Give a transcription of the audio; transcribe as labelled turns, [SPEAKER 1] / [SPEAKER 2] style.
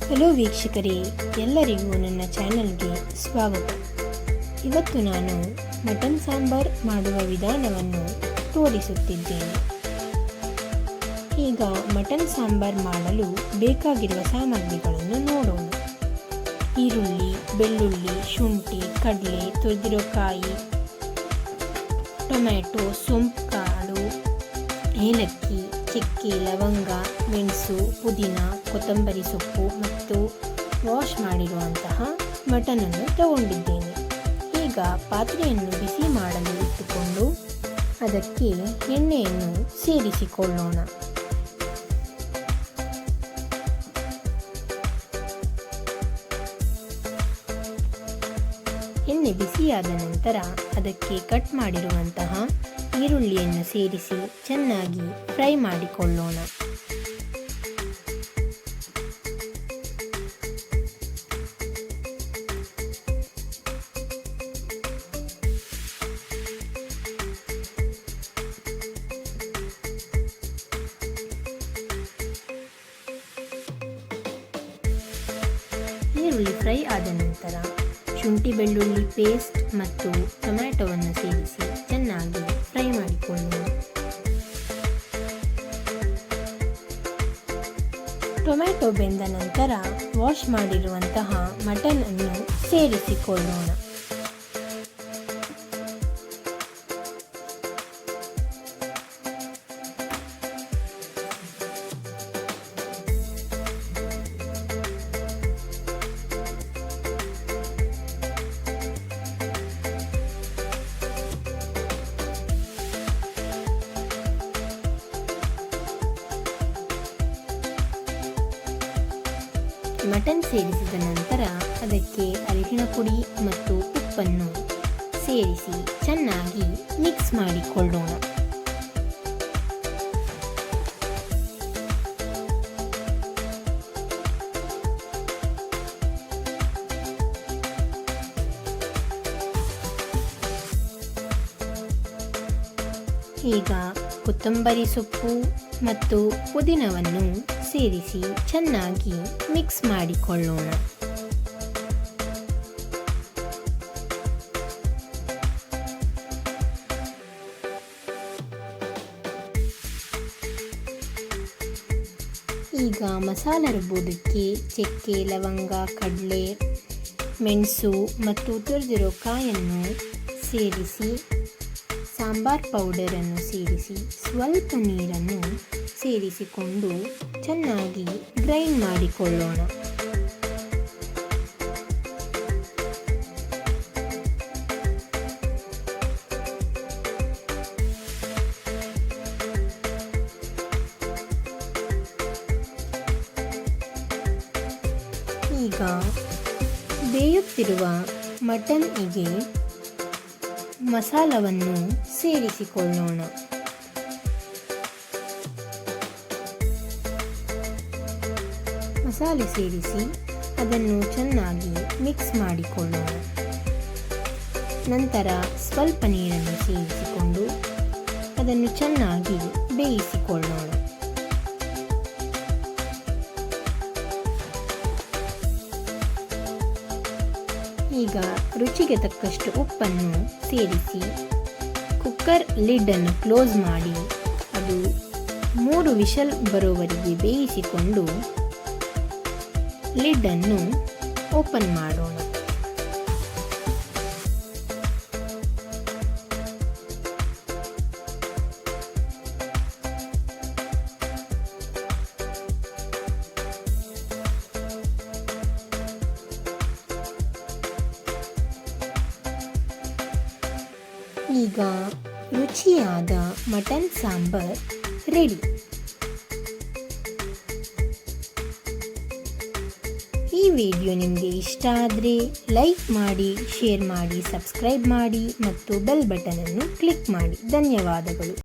[SPEAKER 1] Hello ವೀಕ್ಷಕರೇ, ಎಲ್ಲರಿಗೂ ನನ್ನ ಚಾನಲ್ಗೆ ಸ್ವಾಗತ. ಇವತ್ತು ನಾನು ಮಟನ್ ಸಾಂಬಾರ್ ಮಾಡುವ ವಿಧಾನವನ್ನು ತೋರಿಸುತ್ತಿದ್ದೇನೆ. ಈಗ ಮಟನ್ ಸಾಂಬಾರ್ ಮಾಡಲು ಬೇಕಾಗಿರುವ ಸಾಮಗ್ರಿಗಳನ್ನು ನೋಡೋಣ. ಈರುಳ್ಳಿ, ಬೆಳ್ಳುಳ್ಳಿ, ಶುಂಠಿ, ಕಡಲೆ, ತುರಿದಿರೋ ಕಾಯಿ, ಟೊಮ್ಯಾಟೊ, ಸೊಂಪು ಕಾಳು, ಏಲಕ್ಕಿ, ಚಕ್ಕೆ, ಲವಂಗ, ಮೆಣಸು, ಪುದೀನ, ಕೊತ್ತಂಬರಿ ಸೊಪ್ಪು ಮತ್ತು ವಾಶ್ ಮಾಡಿರುವಂತಹ ಮಟನನ್ನು ತಗೊಂಡಿದ್ದೇನೆ. ಈಗ ಪಾತ್ರೆಯನ್ನು ಬಿಸಿ ಮಾಡಲು ಇಟ್ಟುಕೊಂಡು ಅದಕ್ಕೆ ಎಣ್ಣೆಯನ್ನು ಸೇರಿಸಿಕೊಳ್ಳೋಣ. ಎಣ್ಣೆ ಬಿಸಿಯಾದ ನಂತರ ಅದಕ್ಕೆ ಕಟ್ ಮಾಡಿರುವಂತಹ ಈರುಳ್ಳಿಯನ್ನು ಸೇರಿಸಿ ಚೆನ್ನಾಗಿ ಫ್ರೈ ಮಾಡಿಕೊಳ್ಳೋಣ. ಈರುಳ್ಳಿ ಫ್ರೈ ಆದ ನಂತರ ಶುಂಠಿ ಬೆಳ್ಳುಳ್ಳಿ ಪೇಸ್ಟ್ ಮತ್ತು ಟೊಮ್ಯಾಟೊವನ್ನು ಸೇರಿಸಿ ಚೆನ್ನಾಗಿ ಫ್ರೈ ಮಾಡಿಕೊಳ್ಳೋಣ. ಟೊಮ್ಯಾಟೊ ಬೆಂದ ನಂತರ ವಾಶ್ ಮಾಡಿರುವಂತಹ ಮಟನ್ ಅನ್ನು ಸೇರಿಸಿಕೊಳ್ಳೋಣ. ಮಟನ್ ಸೇರಿಸಿದ ನಂತರ ಅದಕ್ಕೆ ಅರಿಶಿಣ ಪುಡಿ ಮತ್ತು ಉಪ್ಪನ್ನು ಸೇರಿಸಿ ಚೆನ್ನಾಗಿ ಮಿಕ್ಸ್ ಮಾಡಿಕೊಳ್ಳೋಣ. ಈಗ ಕೊತ್ತಂಬರಿ ಸೊಪ್ಪು ಮತ್ತು ಪುದೀನವನ್ನು ಸೇರಿಸಿ ಚೆನ್ನಾಗಿ ಮಿಕ್ಸ್ ಮಾಡಿಕೊಳ್ಳೋಣ. ಈಗ ಮಸಾಲೆ ರುಬ್ಬೋದಕ್ಕೆ ಚಕ್ಕೆ, ಲವಂಗ, ಕಡಲೆ, ಮೆಣಸು ಮತ್ತು ತುರಿದಿರೋ ಕಾಯನ್ನು ಸೇರಿಸಿ ಸಾಂಬಾರ್ ಪೌಡರನ್ನು ಸೇರಿಸಿ ಸ್ವಲ್ಪ ನೀರನ್ನು ಸೇರಿಸಿಕೊಂಡು ಚೆನ್ನಾಗಿ ಗ್ರೈಂಡ್ ಮಾಡಿಕೊಳ್ಳೋಣ. ಈಗ ಬೇಯುತ್ತಿರುವ ಮಟನ್ನಿಗೆ ಮಸಾಲವನ್ನು ಸೇರಿಸಿಕೊಳ್ಳೋಣ. ಮಸಾಲೆ ಸೇರಿಸಿ ಅದನ್ನು ಚೆನ್ನಾಗಿ ಮಿಕ್ಸ್ ಮಾಡಿಕೊಳ್ಳೋಣ. ನಂತರ ಸ್ವಲ್ಪ ನೀರನ್ನು ಸೇರಿಸಿಕೊಂಡು ಅದನ್ನು ಚೆನ್ನಾಗಿ ಬೇಯಿಸಿಕೊಳ್ಳೋಣ. ಈಗ ರುಚಿಗೆ ತಕ್ಕಷ್ಟು ಉಪ್ಪನ್ನು ಸೇರಿಸಿ ಕುಕ್ಕರ್ ಲಿಡ್ಡನ್ನು ಕ್ಲೋಸ್ ಮಾಡಿ ಅದು 3 ವಿಷಲ್ ಬರೋವರೆಗೆ ಬೇಯಿಸಿಕೊಂಡು ಲಿಡ್ಡನ್ನು ಓಪನ್ ಮಾಡೋಣ. ಈಗ ರುಚಿಯಾದ ಮಟನ್ ಸಾಂಬಾರ್ ರೆಡಿ. ಈ ವಿಡಿಯೋ ನಿಮಗೆ ಇಷ್ಟ ಆದರೆ ಲೈಕ್ ಮಾಡಿ, ಶೇರ್ ಮಾಡಿ, ಸಬ್ಸ್ಕ್ರೈಬ್ ಮಾಡಿ ಮತ್ತು ಬೆಲ್ ಬಟನನ್ನು ಕ್ಲಿಕ್ ಮಾಡಿ. ಧನ್ಯವಾದಗಳು.